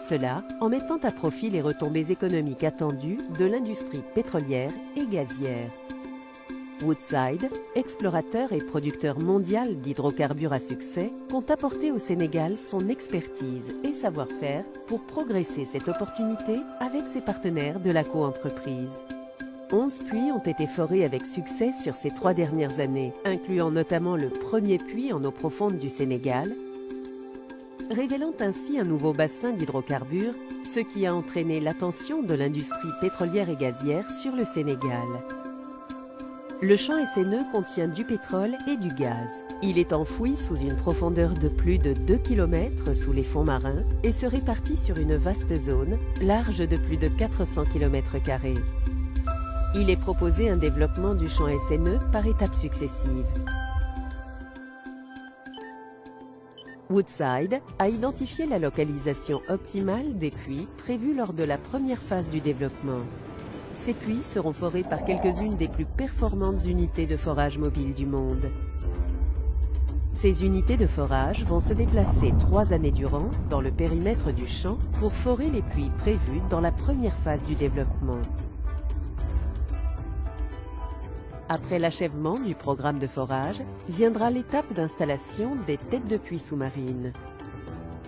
Cela en mettant à profit les retombées économiques attendues de l'industrie pétrolière et gazière. Woodside, explorateur et producteur mondial d'hydrocarbures à succès, compte apporter au Sénégal son expertise et savoir-faire pour progresser cette opportunité avec ses partenaires de la coentreprise. 11 puits ont été forés avec succès sur ces 3 dernières années, incluant notamment le premier puits en eau profonde du Sénégal, révélant ainsi un nouveau bassin d'hydrocarbures, ce qui a entraîné l'attention de l'industrie pétrolière et gazière sur le Sénégal. Le champ SNE contient du pétrole et du gaz. Il est enfoui sous une profondeur de plus de 2 km sous les fonds marins et se répartit sur une vaste zone, large de plus de 400 km². Il est proposé un développement du champ SNE par étapes successives. Woodside a identifié la localisation optimale des puits prévus lors de la première phase du développement. Ces puits seront forés par quelques-unes des plus performantes unités de forage mobile du monde. Ces unités de forage vont se déplacer 3 années durant dans le périmètre du champ pour forer les puits prévus dans la première phase du développement. Après l'achèvement du programme de forage, viendra l'étape d'installation des têtes de puits sous-marines.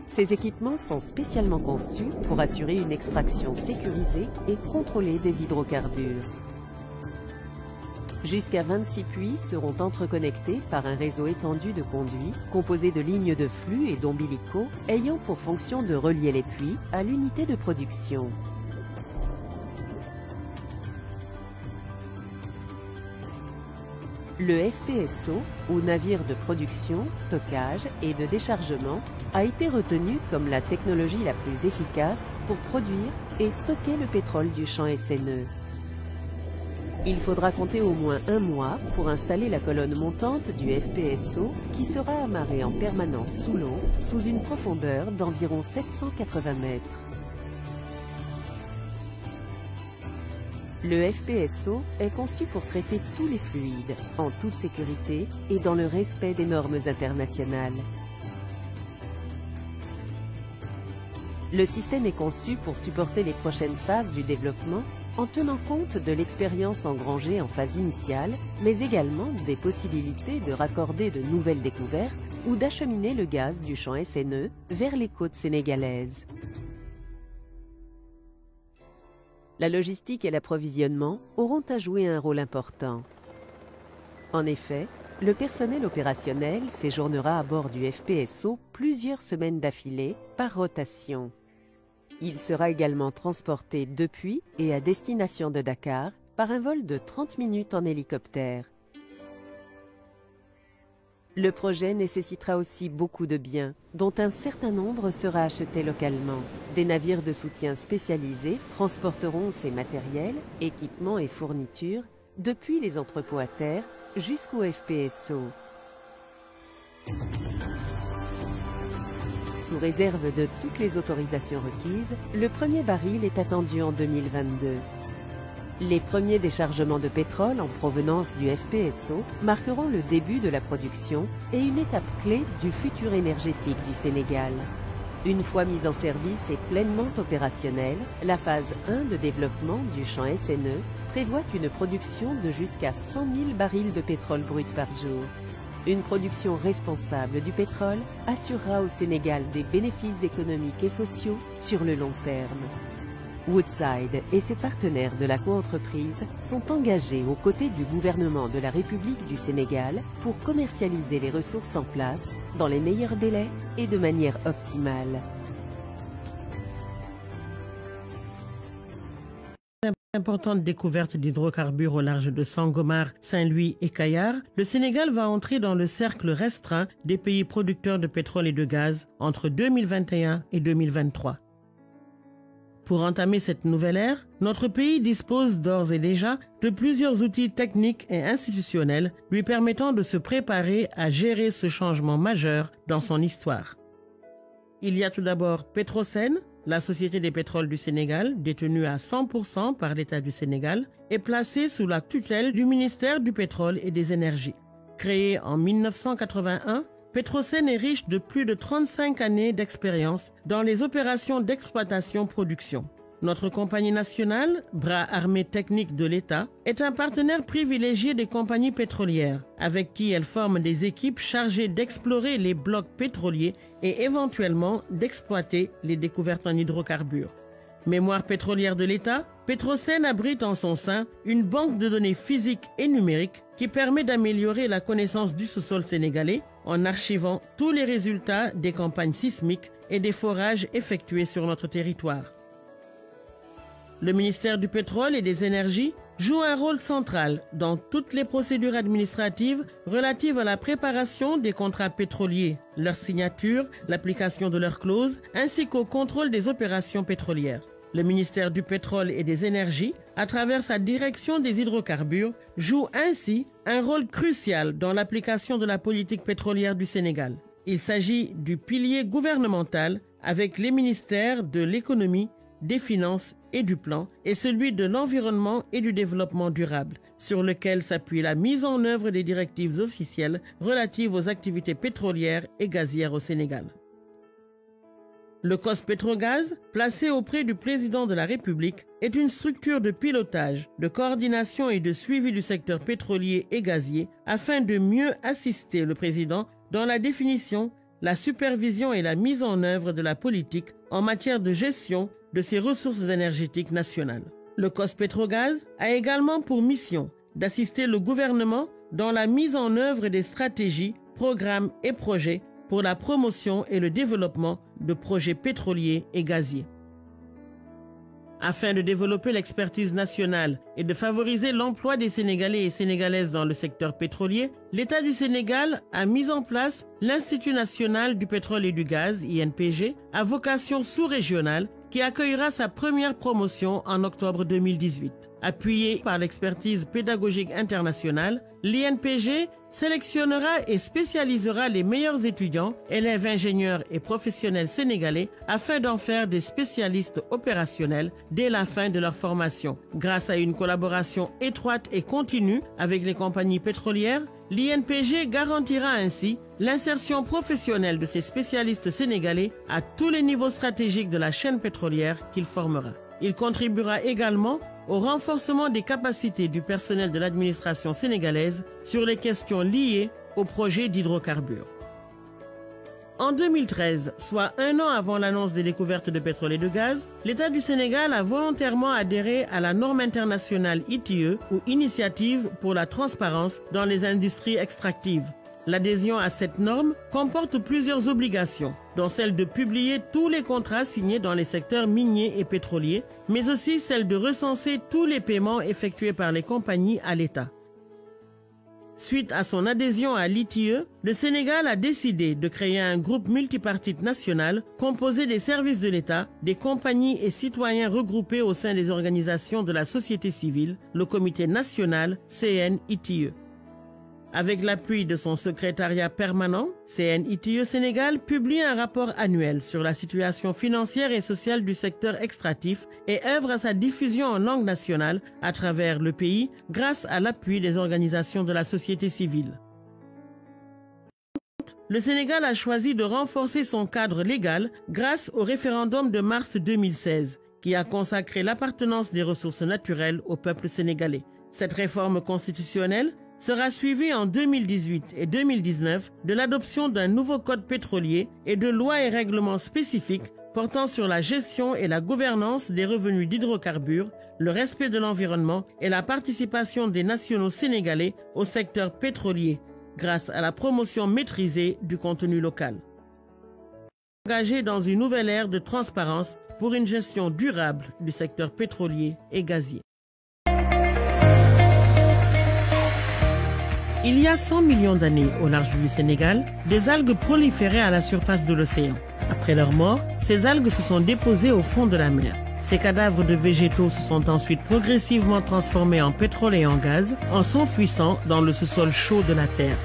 Ces équipements sont spécialement conçus pour assurer une extraction sécurisée et contrôlée des hydrocarbures. Jusqu'à 26 puits seront entreconnectés par un réseau étendu de conduits composé de lignes de flux et d'ombilicaux ayant pour fonction de relier les puits à l'unité de production. Le FPSO, ou navire de production, stockage et de déchargement, a été retenu comme la technologie la plus efficace pour produire et stocker le pétrole du champ SNE. Il faudra compter au moins 1 mois pour installer la colonne montante du FPSO qui sera amarrée en permanence sous l'eau, sous une profondeur d'environ 780 mètres. Le FPSO est conçu pour traiter tous les fluides, en toute sécurité et dans le respect des normes internationales. Le système est conçu pour supporter les prochaines phases du développement en tenant compte de l'expérience engrangée en phase initiale, mais également des possibilités de raccorder de nouvelles découvertes ou d'acheminer le gaz du champ SNE vers les côtes sénégalaises. La logistique et l'approvisionnement auront à jouer un rôle important. En effet, le personnel opérationnel séjournera à bord du FPSO plusieurs semaines d'affilée par rotation. Il sera également transporté depuis et à destination de Dakar par un vol de 30 minutes en hélicoptère. Le projet nécessitera aussi beaucoup de biens, dont un certain nombre sera acheté localement. Des navires de soutien spécialisés transporteront ces matériels, équipements et fournitures depuis les entrepôts à terre jusqu'au FPSO. Sous réserve de toutes les autorisations requises, le premier baril est attendu en 2022. Les premiers déchargements de pétrole en provenance du FPSO marqueront le début de la production et une étape clé du futur énergétique du Sénégal. Une fois mise en service et pleinement opérationnelle, la phase 1 de développement du champ SNE prévoit une production de jusqu'à 100 000 barils de pétrole brut par jour. Une production responsable du pétrole assurera au Sénégal des bénéfices économiques et sociaux sur le long terme. Woodside et ses partenaires de la coentreprise sont engagés aux côtés du gouvernement de la République du Sénégal pour commercialiser les ressources en place dans les meilleurs délais et de manière optimale. Importante découverte d'hydrocarbures au large de Sangomar, Saint-Louis et Kayar, le Sénégal va entrer dans le cercle restreint des pays producteurs de pétrole et de gaz entre 2021 et 2023. Pour entamer cette nouvelle ère, notre pays dispose d'ores et déjà de plusieurs outils techniques et institutionnels lui permettant de se préparer à gérer ce changement majeur dans son histoire. Il y a tout d'abord Petrosen, la société des pétroles du Sénégal, détenue à 100% par l'État du Sénégal, et placée sous la tutelle du ministère du Pétrole et des Énergies. Créée en 1981, Petrosen est riche de plus de 35 années d'expérience dans les opérations d'exploitation-production. Notre compagnie nationale, bras armé technique de l'État, est un partenaire privilégié des compagnies pétrolières, avec qui elle forme des équipes chargées d'explorer les blocs pétroliers et éventuellement d'exploiter les découvertes en hydrocarbures. Mémoire pétrolière de l'État, Petrosen abrite en son sein une banque de données physiques et numériques qui permet d'améliorer la connaissance du sous-sol sénégalais en archivant tous les résultats des campagnes sismiques et des forages effectués sur notre territoire. Le ministère du Pétrole et des Énergies joue un rôle central dans toutes les procédures administratives relatives à la préparation des contrats pétroliers, leur signature, l'application de leurs clauses, ainsi qu'au contrôle des opérations pétrolières. Le ministère du Pétrole et des Énergies, à travers sa direction des hydrocarbures, joue ainsi un rôle crucial dans l'application de la politique pétrolière du Sénégal. Il s'agit du pilier gouvernemental avec les ministères de l'économie, des finances et du plan et celui de l'environnement et du développement durable, sur lequel s'appuie la mise en œuvre des directives officielles relatives aux activités pétrolières et gazières au Sénégal. Le COS-Pétrogaz, placé auprès du président de la République, est une structure de pilotage, de coordination et de suivi du secteur pétrolier et gazier afin de mieux assister le président dans la définition, la supervision et la mise en œuvre de la politique en matière de gestion de ses ressources énergétiques nationales. Le COS-Pétrogaz a également pour mission d'assister le gouvernement dans la mise en œuvre des stratégies, programmes et projets pour la promotion et le développement de projets pétroliers et gaziers. Afin de développer l'expertise nationale et de favoriser l'emploi des Sénégalais et Sénégalaises dans le secteur pétrolier, l'État du Sénégal a mis en place l'Institut national du pétrole et du gaz, INPG, à vocation sous-régionale, qui accueillera sa première promotion en octobre 2018. Appuyé par l'expertise pédagogique internationale, l'INPG sélectionnera et spécialisera les meilleurs étudiants, élèves ingénieurs et professionnels sénégalais afin d'en faire des spécialistes opérationnels dès la fin de leur formation. Grâce à une collaboration étroite et continue avec les compagnies pétrolières, l'INPG garantira ainsi l'insertion professionnelle de ces spécialistes sénégalais à tous les niveaux stratégiques de la chaîne pétrolière qu'il formera. Il contribuera également au renforcement des capacités du personnel de l'administration sénégalaise sur les questions liées au projet d'hydrocarbures. En 2013, soit un an avant l'annonce des découvertes de pétrole et de gaz, l'État du Sénégal a volontairement adhéré à la norme internationale ITIE, ou Initiative pour la transparence dans les industries extractives. L'adhésion à cette norme comporte plusieurs obligations, dont celle de publier tous les contrats signés dans les secteurs miniers et pétroliers, mais aussi celle de recenser tous les paiements effectués par les compagnies à l'État. Suite à son adhésion à l'ITIE, le Sénégal a décidé de créer un groupe multipartite national composé des services de l'État, des compagnies et citoyens regroupés au sein des organisations de la société civile, le Comité national CNITIE. Avec l'appui de son secrétariat permanent, CNITIE Sénégal publie un rapport annuel sur la situation financière et sociale du secteur extractif et œuvre à sa diffusion en langue nationale à travers le pays grâce à l'appui des organisations de la société civile. Le Sénégal a choisi de renforcer son cadre légal grâce au référendum de mars 2016, qui a consacré l'appartenance des ressources naturelles au peuple sénégalais. Cette réforme constitutionnelle sera suivie en 2018 et 2019 de l'adoption d'un nouveau code pétrolier et de lois et règlements spécifiques portant sur la gestion et la gouvernance des revenus d'hydrocarbures, le respect de l'environnement et la participation des nationaux sénégalais au secteur pétrolier grâce à la promotion maîtrisée du contenu local. Engagé dans une nouvelle ère de transparence pour une gestion durable du secteur pétrolier et gazier. Il y a 100 millions d'années, au large du Sénégal, des algues proliféraient à la surface de l'océan. Après leur mort, ces algues se sont déposées au fond de la mer. Ces cadavres de végétaux se sont ensuite progressivement transformés en pétrole et en gaz, en s'enfouissant dans le sous-sol chaud de la Terre.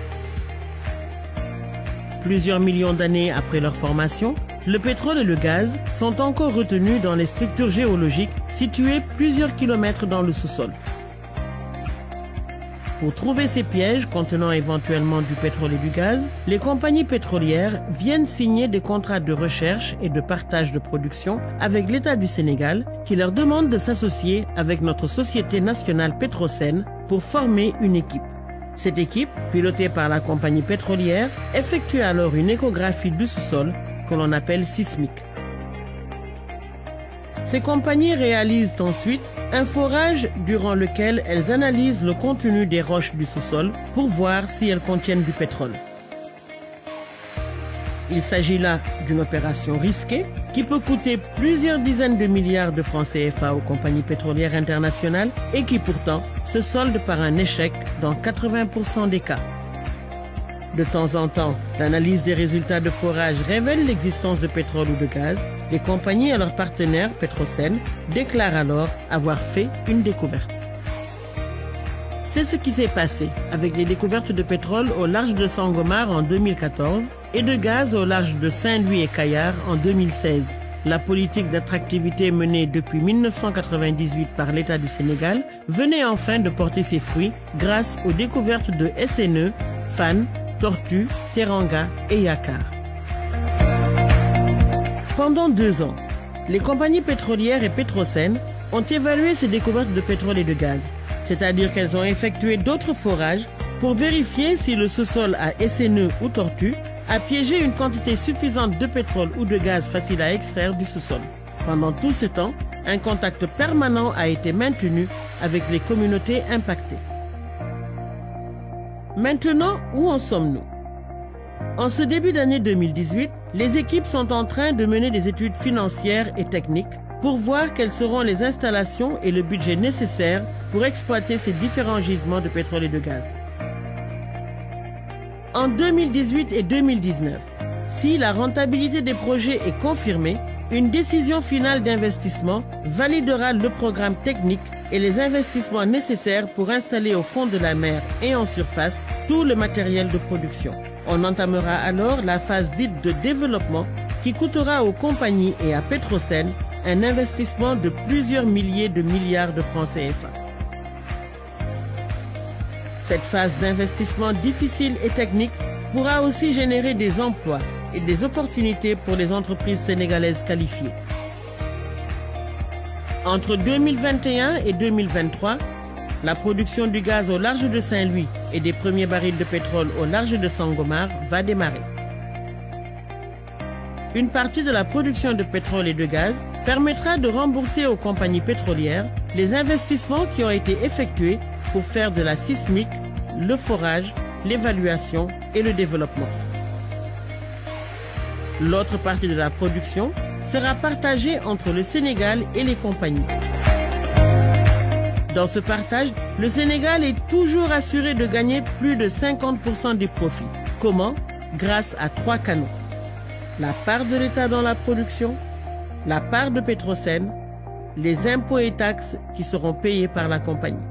Plusieurs millions d'années après leur formation, le pétrole et le gaz sont encore retenus dans les structures géologiques situées plusieurs kilomètres dans le sous-sol. Pour trouver ces pièges contenant éventuellement du pétrole et du gaz, les compagnies pétrolières viennent signer des contrats de recherche et de partage de production avec l'État du Sénégal qui leur demande de s'associer avec notre Société nationale Petrosen pour former une équipe. Cette équipe, pilotée par la compagnie pétrolière, effectue alors une échographie du sous-sol que l'on appelle sismique. Ces compagnies réalisent ensuite un forage durant lequel elles analysent le contenu des roches du sous-sol pour voir si elles contiennent du pétrole. Il s'agit là d'une opération risquée qui peut coûter plusieurs dizaines de milliards de francs CFA aux compagnies pétrolières internationales et qui pourtant se solde par un échec dans 80% des cas. De temps en temps, l'analyse des résultats de forage révèle l'existence de pétrole ou de gaz. Les compagnies et leurs partenaires Petrosen déclarent alors avoir fait une découverte. C'est ce qui s'est passé avec les découvertes de pétrole au large de Sangomar en 2014 et de gaz au large de Saint-Louis et Kayar en 2016. La politique d'attractivité menée depuis 1998 par l'État du Sénégal venait enfin de porter ses fruits grâce aux découvertes de SNE, Fan, Tortue, Teranga et Yakar. Pendant 2 ans, les compagnies pétrolières et Petrosen ont évalué ces découvertes de pétrole et de gaz, c'est-à-dire qu'elles ont effectué d'autres forages pour vérifier si le sous-sol à SNE ou Tortue a piégé une quantité suffisante de pétrole ou de gaz facile à extraire du sous-sol. Pendant tout ce temps, un contact permanent a été maintenu avec les communautés impactées. Maintenant, où en sommes-nous? En ce début d'année 2018, les équipes sont en train de mener des études financières et techniques pour voir quelles seront les installations et le budget nécessaires pour exploiter ces différents gisements de pétrole et de gaz. En 2018 et 2019, si la rentabilité des projets est confirmée, une décision finale d'investissement validera le programme technique et les investissements nécessaires pour installer au fond de la mer et en surface tout le matériel de production. On entamera alors la phase dite de développement qui coûtera aux compagnies et à Petrosen un investissement de plusieurs milliers de milliards de francs CFA. Cette phase d'investissement difficile et technique pourra aussi générer des emplois et des opportunités pour les entreprises sénégalaises qualifiées. Entre 2021 et 2023, la production du gaz au large de Saint-Louis et des premiers barils de pétrole au large de Sangomar va démarrer. Une partie de la production de pétrole et de gaz permettra de rembourser aux compagnies pétrolières les investissements qui ont été effectués pour faire de la sismique, le forage, l'évaluation et le développement. L'autre partie de la production sera partagée entre le Sénégal et les compagnies. Dans ce partage, le Sénégal est toujours assuré de gagner plus de 50% des profits. Comment? Grâce à 3 canaux. La part de l'État dans la production, la part de Petrosen, les impôts et taxes qui seront payés par la compagnie.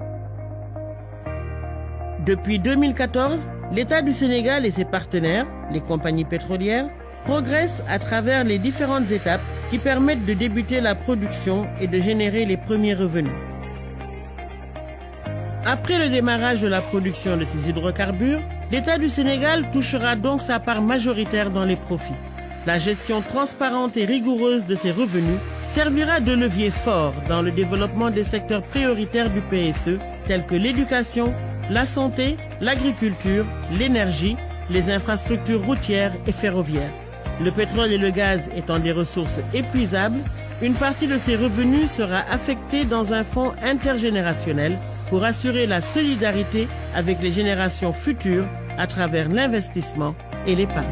Depuis 2014, l'État du Sénégal et ses partenaires, les compagnies pétrolières, progressent à travers les différentes étapes qui permettent de débuter la production et de générer les premiers revenus. Après le démarrage de la production de ces hydrocarbures, l'État du Sénégal touchera donc sa part majoritaire dans les profits. La gestion transparente et rigoureuse de ces revenus servira de levier fort dans le développement des secteurs prioritaires du PSE, tels que l'éducation, la santé, l'agriculture, l'énergie, les infrastructures routières et ferroviaires. Le pétrole et le gaz étant des ressources épuisables, une partie de ces revenus sera affectée dans un fonds intergénérationnel pour assurer la solidarité avec les générations futures à travers l'investissement et l'épargne.